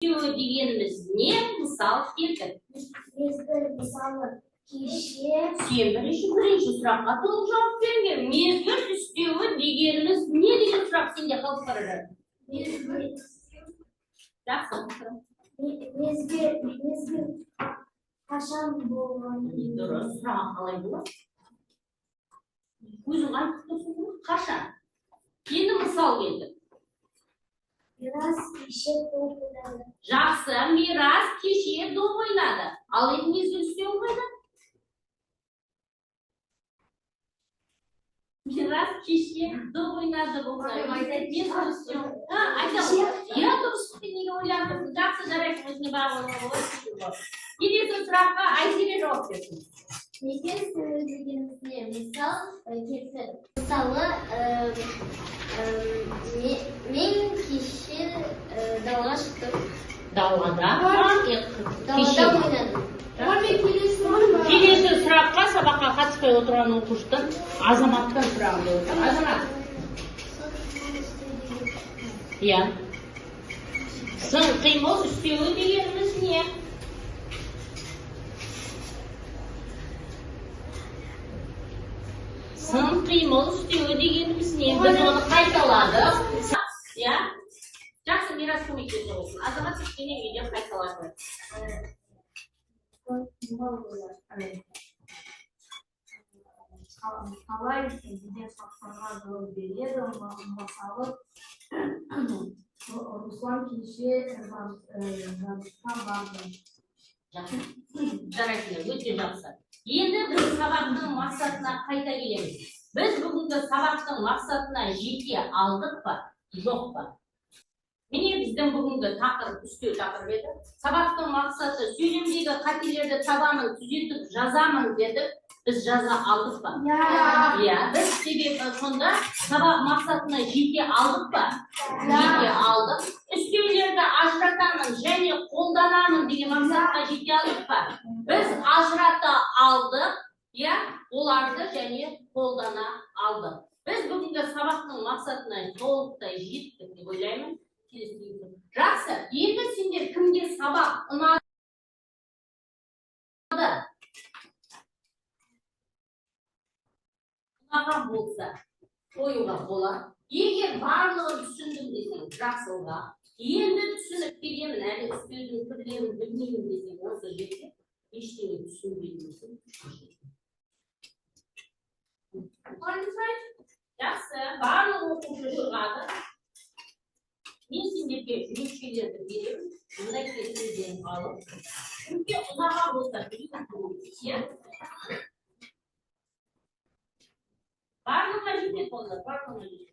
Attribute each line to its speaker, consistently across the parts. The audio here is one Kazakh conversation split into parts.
Speaker 1: дегеніміз не? Мысал келтір.
Speaker 2: Мысалы, кеше.
Speaker 1: Сен бірінші сұраққа толық жауап беріңдер. Мезгіл істеуі дегеніміз не деген сұрақ сенде қалып бара жатыр? Жақсы.
Speaker 2: Мезгіл қашан болған?
Speaker 1: Дұрыс. Сұрақ қалай болады? Өзің айтып тұрсың ғой, қашан? Енді мысал келді.
Speaker 2: Мирас кеше доп ойнады.
Speaker 1: Жақсы, Мирас кеше доп ойнады. Ал енді мезгіл істеуі қайда? Мирас кеше доп ойнады болса, мезгіл істеуі. Айтамын. Я дұрыс неге ойлап тұрсың? Жақсы, жарайды, өзіне бағалауға болады. Келесі сұраққа Айзере жауап берсін.
Speaker 2: Неге сөз дегеніміз не? Мысал келтір. Мысалы, мен кеше далаға шықтым.
Speaker 1: Далада
Speaker 2: ойнадым.
Speaker 1: Келесі сұраққа сабаққа қатыспай отырған оқушыдан Азаматтан сұрағын берді. Азамат. Иә. Сын қимыл істеуі дегеніміз не? Сын қимыл істеуі дегеніміз не? Біз оны қайталадық. Иә? Жақсы, Мирас көмектесіп olsun. Азамат кішкене үйде қайталады.
Speaker 3: Қалай деген сұрақтарға жауап береді. Мысалы, Руслан кеше жарысқа барды.
Speaker 1: Жақсы. Жарайды, өте жақсы. Енді біз сабақтың мақсатына қайта келеміз. Біз бүгінгі сабақтың мақсатына жете алдық па, жоқ па? Міне біздің бүгінгі тақырып, үстеу тақырып еді. Сабақтың мақсаты сөйлемдегі қателерді табамын, түзетіп жазамын дедік. Біз жаза алдық па? Иә. Біз себебі сонда сабақ мақсатына жете алдық па? Жете алдық. Үстеулерді ажыратамын және қолданамын деген мақсатқа жете алдық па? Біз ажырата алдық, иә, оларды және қолдана алдық. Біз бүгінгі сабақтың мақсатына толықтай жеттік деп ойлаймын. Жақсы, енді сендер кімге сабақ ұнады? Ұнаған болса, қоюға болады. Егер барлығын түсіндім десең, жақсылға. Енді түсініп келемін, әлі үстеудің түрлерін білмеймін десең, осы жерде ештеңе түсінбеймін. Жақсы, барлық оқушы шығады. Мен сендерге жүлешкелерді беремін, мұндай кесімден алып. Кімге ұнаған болса, білмеймін. Барлығына жетеді болса, барлығына жетеді.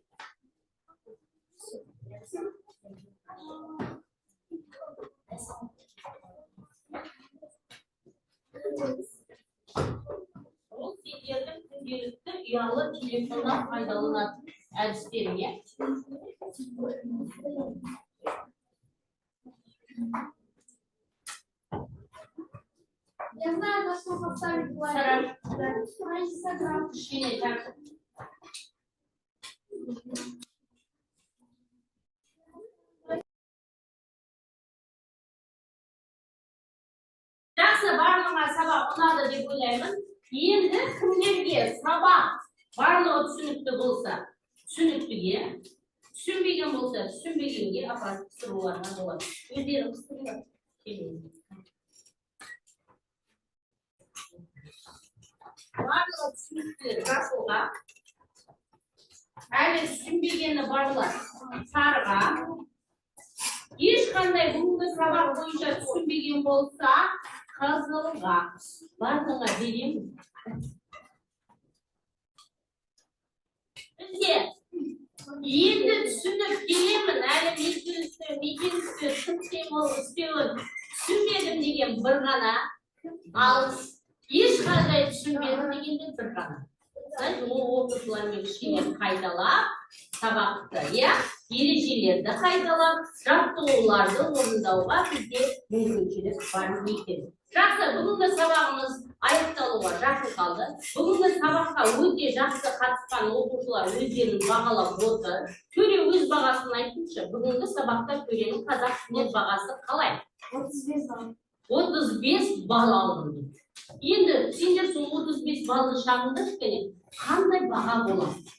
Speaker 1: Ол сендердің күнделікті ұялы телефоннан пайдаланатын әдістеріне.
Speaker 2: Я знаю, на что поставить лайк.
Speaker 1: Кішкене тартып. Жақсы, барлығына сабақ ұнады деп ойлаймын. Енді кімдерге сабақ барлығы түсінікті болса, түсініктіге, түсінбеген болса, түсінбегенге апарып қыстыруларға болады. Өздері қыстырулар. Барлығы түсінікті жасылға, әлі түсінбегені барлар сарыға, ешқандай бүгінгі сабақ бойынша түсінбеген болса, қызылға. Барлығына беремін. Бізде енді түсініп келемін, әлі мекеністі түптемол істеуін түсінбедім деген бір ғана, ал ешқандай түсінбедім дегенде бір ғана. Оқушылармен кішкене қайталап, сабақты, иә, ережелерді қайталап, жаттығуларды орындауға бізде мүмкіншілік бар екен. Жақсы, бүгінгі сабағымыз аяқталуға жақын қалды. Бүгінгі сабаққа өте жақсы қатысқан оқушылар өздерін бағалап отыр. Төре өз бағасын айтыңызшы. Бүгінгі сабақта Төренің қазақ тілінен бағасы қалай?
Speaker 3: 35 балл.
Speaker 1: 35 балл алдым. Енді сендер сол 35 баллды шағыңдар кішкене қандай баға болады?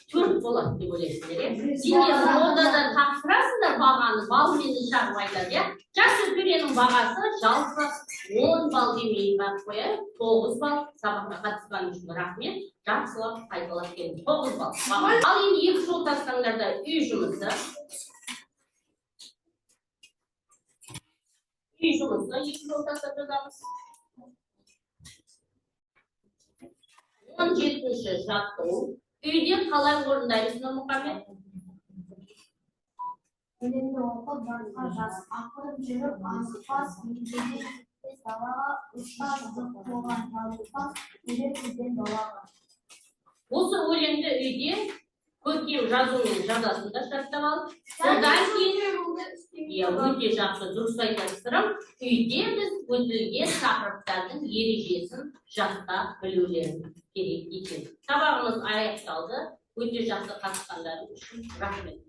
Speaker 1: 4 болады деп ойлайсыңдар, иә? Сендер одадан тапсырасыңдар бағаны, балмен шағып айтады, иә? Жақсы, Төренің бағасы жалпы 10 балл демей қояйық, 9 балл. Сабаққа қатысқан үшін рахмет. Жақсылап қайталап келдіңіз. 9 балл. Ал енді екі жол тастаңдар да үй жұмысы. Үй жұмысына екі жол тастап жазамыз. 17-ші жаттығу. Үйде қалай орындаймыз, Нұрмұхамед?
Speaker 3: Өлеңді оқып, жатқа жаз. Ақырып жүріп, азықпас, меңгеде жетпес далаға, ұстаз болған жазылпас, үйрек бізден далаға.
Speaker 1: Осы өлеңді үйде көркем жазумен жазасыңдар, жаттап алып. Содан кейін өте жақсы, дұрыс айтасыздар. Үйде біз өтілген тақырыптардың ережесін жаттап білулеріміз керек екен. Сабағымыз аяқталды. Өте жақсы қатысқандарың үшін рахмет.